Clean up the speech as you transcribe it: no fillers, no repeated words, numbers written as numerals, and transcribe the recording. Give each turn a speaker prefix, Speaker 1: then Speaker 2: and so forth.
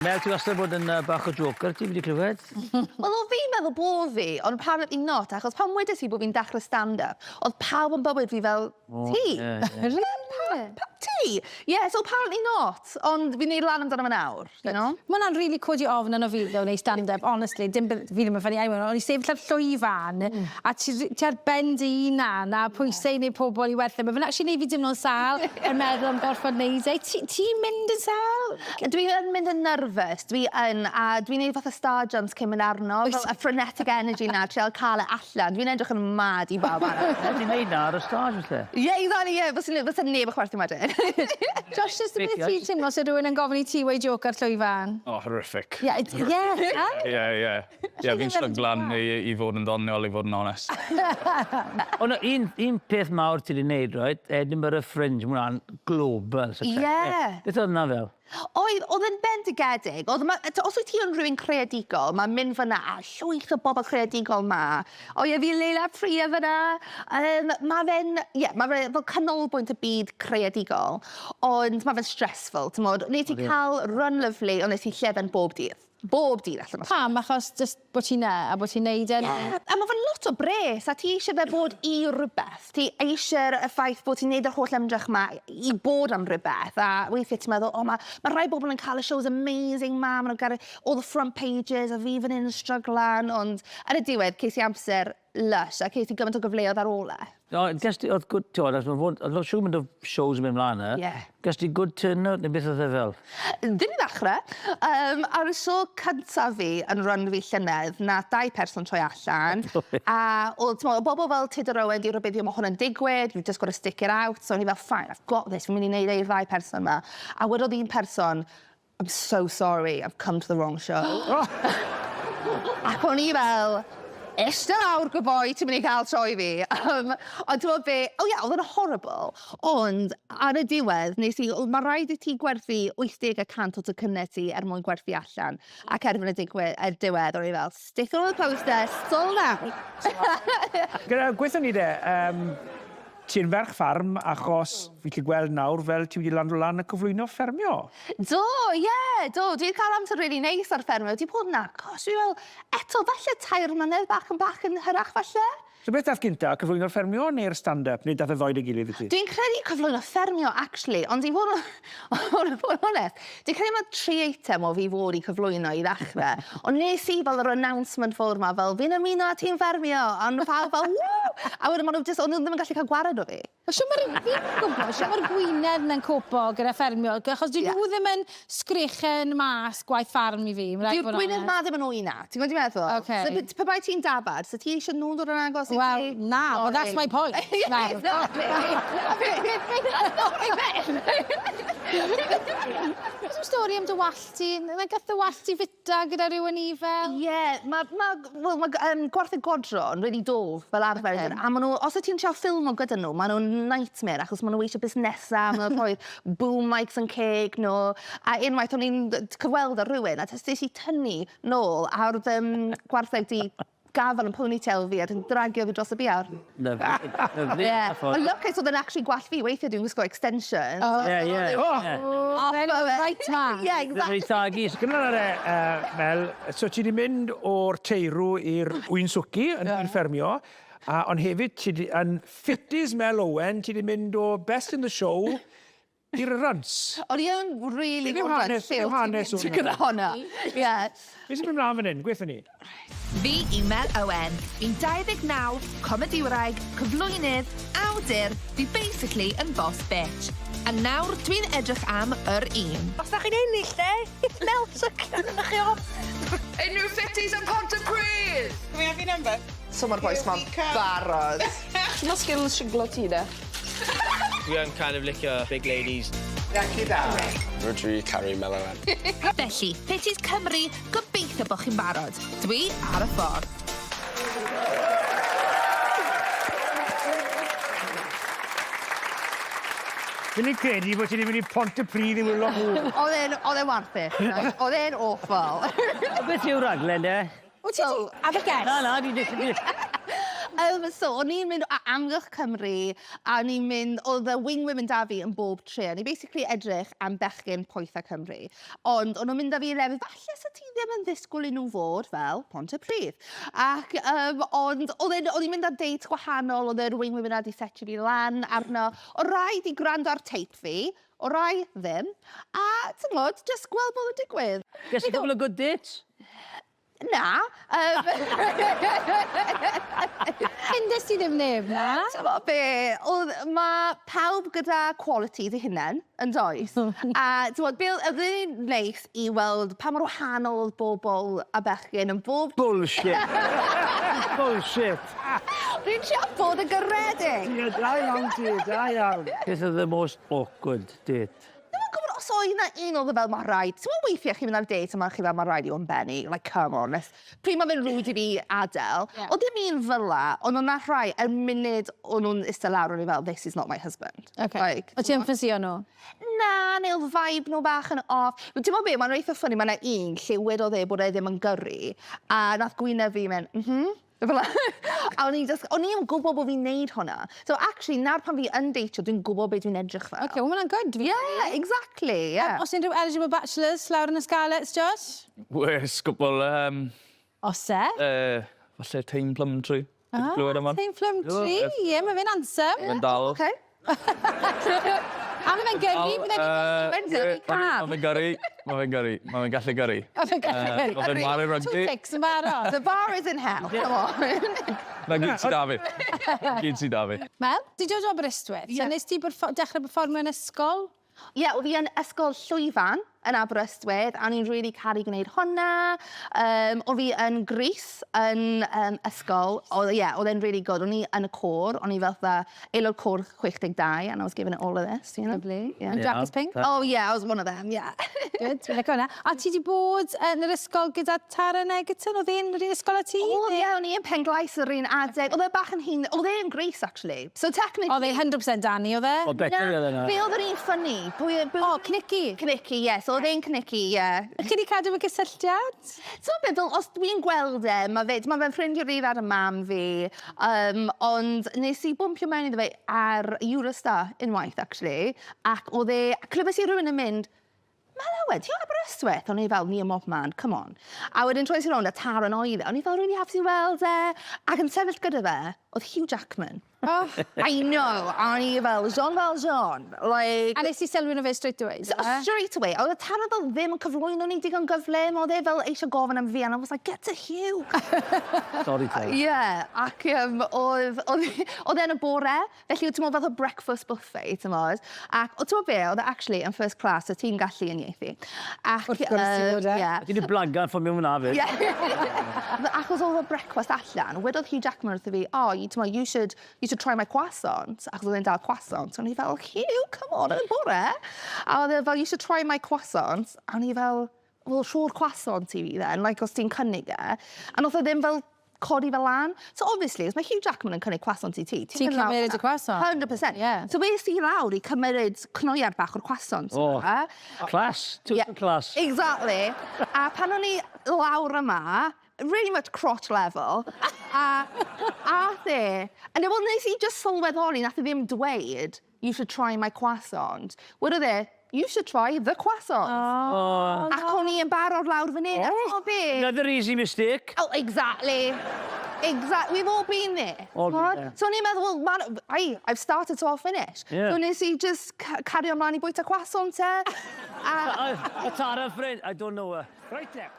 Speaker 1: Mel, ti'n wastad bod yn bach o joker, ti wedi clywed?
Speaker 2: Wel, o fi'n meddwl bod fi, ond apparently not, achos pan wedes i bod fi'n dechrau stand-up, oedd pawb yn bywyd fi fel, ti? Ti? Yeah, so apparently not, ond fi'n neud lan amdano fe nawr, you know?
Speaker 3: Mae hwnna'n really codi ofn yn o fi, though, neu stand-up, honestly. Fi ddim yn ffynnu aiwan, ond i sefyll ar llwyfan, a ti ar ben dy unan, a pwysau neu pobl i werthu. Mae fe'n actually neud fi dimlo'n sal, yn meddwl am gorffod neud e. Ti'n mynd yn sal?
Speaker 2: Dwi'n mynd yn nervous, dwi'n neud fath o star jumps cyn mynd arno, fel a frenetic energy na, trial cael e allan. Dwi'n edrych yn mad i bawb arall.
Speaker 1: Ti'n neud na ar y stage, felly?
Speaker 2: Ie, i ddani, fysa neb y chwerthu wedyn.
Speaker 3: Josh, just a bit ti'n teimlo sy'n rhywun yn gofyn i ti wei joc ar llwyfan?
Speaker 4: Oh, horrific.
Speaker 3: Yeah.
Speaker 4: Fi'n slyglan i fod yn ddoniol, i fod yn onest.
Speaker 1: Ond un peth mawr ti wedi neud, right? Edinburgh Fringe, mae hwnna'n global.
Speaker 2: Ie.
Speaker 1: Beth oedd hwnna fel?
Speaker 2: Oedd yn bendigedig. Os wyt ti yn rhywun creadigol, mae'n mynd fyna a llwyth o bobl creadigol ma. Fi Leila Priya fyna. Mae fe'n fel canolbwynt y byd creadigol, ond mae fe'n stressful. Nes i cael run lovely, ond nes i llefen bob dydd. Bob dydd allan.
Speaker 3: Pam, achos just bod ti'n a bod ti'n neud yn...
Speaker 2: A mae fe'n lot o bres, a ti eisiau fe bod i rhywbeth. Ti eisiau y ffaith bod ti'n neud yr holl ymdrech yma i bod am rhywbeth. A weithiau ti'n meddwl, mae rai bobl yn cael y shows amazing ma, maen nhw'n gael all the front pages, a fi fan hyn yn stryglan, ond ar y diwedd, ces i amser lush, a ces i gymaint o gyfleoedd ar ôl e.
Speaker 1: Oedd good turn, oedd siŵr mynd o shows yn mynd mlaen e. Ges ti good turnout neu beth oedd e fel?
Speaker 2: Dim i ddechrau. Ar y show cyntaf fi yn run fi llynedd, na 2 person troi allan. A oedd bobl fel Nigel Owens di rhywbeth mae hwn yn digwydd, you've just got to stick it out. So o'n i fel, fine, I've got this, fi'n mynd i neud i'r 2 person yma. A wedodd un person, I'm so sorry, I've come to the wrong show. Ac o'n i fel... Ista lawr, good boy, ti'n mynd i cael troi fi. Ond ti'n be, oedd yn horrible. Ond ar y diwedd, mae rhaid i ti gwerthu 80% o dy cynnet ti mwyn gwerthu allan. Ac erbyn y diwedd, o'n i fel, stick on the poster, sold out.
Speaker 5: Gweithio ni de, ti'n ferch ffarm achos fi chi gweld nawr fel ti wedi land o lan y cyflwyno ffermio.
Speaker 2: Do. Dwi'n cael amser really neis ar ffermio. Dwi'n bod na, gosh, dwi'n fel, eto, falle 2 mlynedd bach yn hyrach falle.
Speaker 5: So beth dath gynta, cyflwyno'r ffermio neu'r stand-up, neu dath y ddoi dy gilydd i ti? Dwi'n
Speaker 2: credu cyflwyno ffermio, actually, ond i fod yn honest, dwi'n credu mae 3 eitem o fi fod i cyflwyno i ddechrau. Ond nes i fel yr announcement ffordd ma, fel fi'n ymuno a ti'n ffermio, ond pawb fel, ww! A wedyn maen nhw ddim yn gallu cael gwared o fi.
Speaker 3: Siw mae'r Gwynedd yn copo gyda ffermio, achos dwi nhw ddim yn sgrichen mas gwaith ffarm i fi.
Speaker 2: Dwi'n Gwynedd ma ddim yn wyna, ti'n gwybod i'n meddwl? Pe bai ti'n dabad, so ti eisiau nhw'n dod yn agos?
Speaker 3: Well, nah, well, that's my point. Some stori am dy wallti. Gath dy wallti fita gyda rhywun i fel?
Speaker 2: Ie, mae gwartheg godron really dof fel arfer. A maen nhw, os y ti'n trio ffilm o gyda nhw, maen nhw'n nightmare, achos maen nhw eisiau busnesa, maen nhw'n rhoi boom mics yn ceg nhw. A unwaith o'n i'n cyfweld ar rhywun, a testes i tynnu nôl, a oedd gwartheg di gafel yn ponytail fi a dwi'n dragio fi dros y biawr.
Speaker 1: Lyfli.
Speaker 2: Ond lwcus oedd yn actually gwall fi, weithiau dwi'n gwisgo extension.
Speaker 3: Right man.
Speaker 2: Yeah, exactly.
Speaker 5: Gyda Mel, so ti wedi mynd o'r teirw i'r wyn swci yn ffermio, ond hefyd yn Fitties Mel Owen, ti wedi mynd o Best in the Show i'r runs.
Speaker 2: O'n i yn really
Speaker 5: Yw hanes
Speaker 2: ti'n gyda honna.
Speaker 5: Be sy'n mynd mlaen fan hyn, gweithio ni?
Speaker 6: Fi i Mel Owen. Fi'n 29, comedi wraig, cyflwynydd, awdur, fi basically yn boss bitch. A nawr dwi'n edrych am yr un.
Speaker 7: Os da chi'n ennill, de? Melt o cynnwch chi off.
Speaker 6: Enw Fitties yn Pontypridd!
Speaker 7: Can we have your number?
Speaker 2: So mae'r boes ma'n barod.
Speaker 7: Mae skills siglo ti, de?
Speaker 8: We yn kind of licio big ladies.
Speaker 9: Rydw Ceri Mel Owen.
Speaker 6: Felly, Fitties Cymru, gobeithio bod chi'n barod. Dwi ar y ffordd.
Speaker 5: Dwi'n credu bod ti wedi mynd i Pontypridd i wylo hw.
Speaker 2: Oedd e'n warthus. Oedd e'n awful.
Speaker 1: Beth yw'r raglen, de?
Speaker 3: Wyt ti? Have a guess.
Speaker 1: Na, di.
Speaker 2: So, o'n i'n mynd amgylch Cymru, a ni'n mynd, oedd y wingwomen da fi yn bob tre. Ni basically edrych am bechgyn poethau Cymru. Ond o'n nhw'n mynd â fi i lefydd, falle sa ti ddim yn ddisgwyl i nhw fod fel Pontypridd. Ac ond o'n i'n mynd ar dates gwahanol, oedd yr wingwomen a di setio fi lan arno. O rai di gwrando ar tape fi, o rai ddim. A, ti'n gwybod, just gweld bod yn digwydd.
Speaker 1: Guess a couple of good dates?
Speaker 2: Na.
Speaker 3: Hyndes ti ddim neb, na?
Speaker 2: T'mo' be, mae pawb gyda qualities eu hunain yn does. A t'mod, oedd yn neis i weld pa mor wahanol oedd bobl a bechgyn yn bob...
Speaker 1: Bullshit. Bullshit.
Speaker 2: Rwy'n siarad bod yn gyredig.
Speaker 1: Ie, da iawn ti, da iawn. This is the most awkward date.
Speaker 2: Dwi'n gwybod os oedd yna un oedd fel mae rhaid. Ti'n weithiau chi'n mynd ar date a mae chi fel mae rhaid i o'n benni. Like, come on. Pryd mae fe'n rwyd i fi adael. Oedd dim un fyla, ond o'na rhai, er munud o'n nhw'n ista lawr o'n i fel, this is not my husband.
Speaker 3: Okay. O ti'n ffysio nhw?
Speaker 2: Na, neu oedd vibe nhw bach yn off. Ti'n mo be, mae'n reitha ffynnu, mae yna un lle wedodd e bod e ddim yn gyrru. A nath gwyneb fi mynd, A o'n i'n gwybod bod fi'n neud hwnna. So actually, nawr pan fi yn deitio, dwi'n gwybod beth dwi'n edrych fel.
Speaker 3: Okay, well, mae'n good.
Speaker 2: Yeah, exactly, yeah.
Speaker 3: Os unrhyw eligible bachelors lawr yn y scarlets, Josh?
Speaker 4: Wes, gwbl,
Speaker 3: Os e?
Speaker 4: falle Teim Plumtree. Glywed yma.
Speaker 3: Teim Plum Tree, ie, mae fe'n ansem.
Speaker 4: Fe'n dal.
Speaker 2: Okay.
Speaker 3: A mae fe'n gyrru,
Speaker 2: Mae'n gyrru cam.
Speaker 4: Mae fe'n gyrru. Mae fe'n gyrru. Mae fe'n gallu gyrru.
Speaker 3: Mae fe'n gallu gyrru.
Speaker 4: Mae fe'n maru
Speaker 3: Two
Speaker 4: rygbi.
Speaker 3: ticks yn barod.
Speaker 2: The bar is in hell, come on.
Speaker 4: Na gyd sy'n da fi. Gyd sy'n da fi.
Speaker 3: Mel, di dod o Aberystwyth. So nes ti dechrau performio yn ysgol?
Speaker 2: Ie, oedd fi yn ysgol Llwyfan yn Aberystwyth, a ni'n really caru gwneud hwnna. O fi yn Greece yn ysgol, oedd e'n really good. O'n i yn y côr, o'n i fel aelod côr 62, and I was given it all of this, you know.
Speaker 3: Lovely.
Speaker 2: Yeah.
Speaker 3: And Jackie's Pink?
Speaker 2: Oh yeah, I was one of them, yeah.
Speaker 3: Good, fi'n licio hwnna. A ti di bod yn yr ysgol gyda Tara Negerton? Oedd e'n yr un ysgol a ti?
Speaker 2: O ie, o'n i yn Penglais yr un adeg. Oedd e bach yn hun, oedd e yn Greece, actually. So technically...
Speaker 3: Oedd e 100% Danny, oedd e?
Speaker 1: O, better oedd yna.
Speaker 2: Be oedd yr un ffynnu?
Speaker 3: O, Cnici.
Speaker 2: Cnici, yes. Oedd e'n Cnici, ie.
Speaker 3: Chi di cadw y gysylltiad?
Speaker 2: So be, fel, os dwi'n gweld e, mae fe'n ffrindio rif ar y mam fi, ond nes i bwmpio mewn iddo fe ar Eurostar unwaith, actually, ac oedd e, clywes i rhywun yn mynd, Mel Owen, ti'n Aberystwyth? O'n i fel, ni am man, come on. A wedyn troes i rownd a Tara yn oed e, o'n i fel, really hapus i weld e, ac yn sefyll gyda fe, oedd Hugh Jackman.
Speaker 3: Oh.
Speaker 2: I know, a ni fel Jean. Like...
Speaker 3: A nes i sylwi nhw fe straight away?
Speaker 2: Straight away. Oedd y Tara fel ddim yn cyflwyno ni digon gyflym, oedd e fel eisiau gofyn am fi, and I was like, get to Hugh.
Speaker 1: Sorry, Tara.
Speaker 2: Yeah, ac oedd e'n y bore, felly oedd ti'n meddwl fath o breakfast buffet, ti'n meddwl. Ac oedd ti'n meddwl be, oedd e actually yn first class, o ti'n gallu uniaethu.
Speaker 3: Wrth gwrs i fod e.
Speaker 1: Ti di blagan ffordd mewn hwnna fi.
Speaker 2: Achos oedd y breakfast allan, wedodd Hugh Jackman wrth i fi, oh, you should try my croissant, achos oedd e'n dal croissant. O'n i fel, Hugh, come on, yn bore. A oedd e fel, you should try my croissant. A o'n i fel, well, siwr croissant i fi then, like os ti'n cynnig e. A oedd e ddim fel codi fel lan. So obviously, os mae Hugh Jackman yn cynnig croissant i ti.
Speaker 3: Ti'n cymryd y croissant?
Speaker 2: 100%.
Speaker 3: Yeah.
Speaker 2: So beth i lawr i cymryd cnoiad bach o'r croissant.
Speaker 1: Oh, class. Total class.
Speaker 2: Exactly. A pan o'n i lawr yma, really much crotch level. A the, and well, nes I just sylweddoli, nath I ddim dweud, you should try my croissant. Wedodd e, you should try the croissant.
Speaker 1: Oh.
Speaker 2: Ac o'n i yn barod lawr fan hyn. Oh,
Speaker 1: Another easy mistake.
Speaker 2: Oh, exactly. Exactly. We've all been there.
Speaker 1: All been there.
Speaker 2: So o'n i'n meddwl, well, man, I've started to all finish.
Speaker 1: Yeah.
Speaker 2: So nes I just cario ymlaen i bwyta croissant e.
Speaker 1: Tara, friend, I don't know her.
Speaker 5: Right there.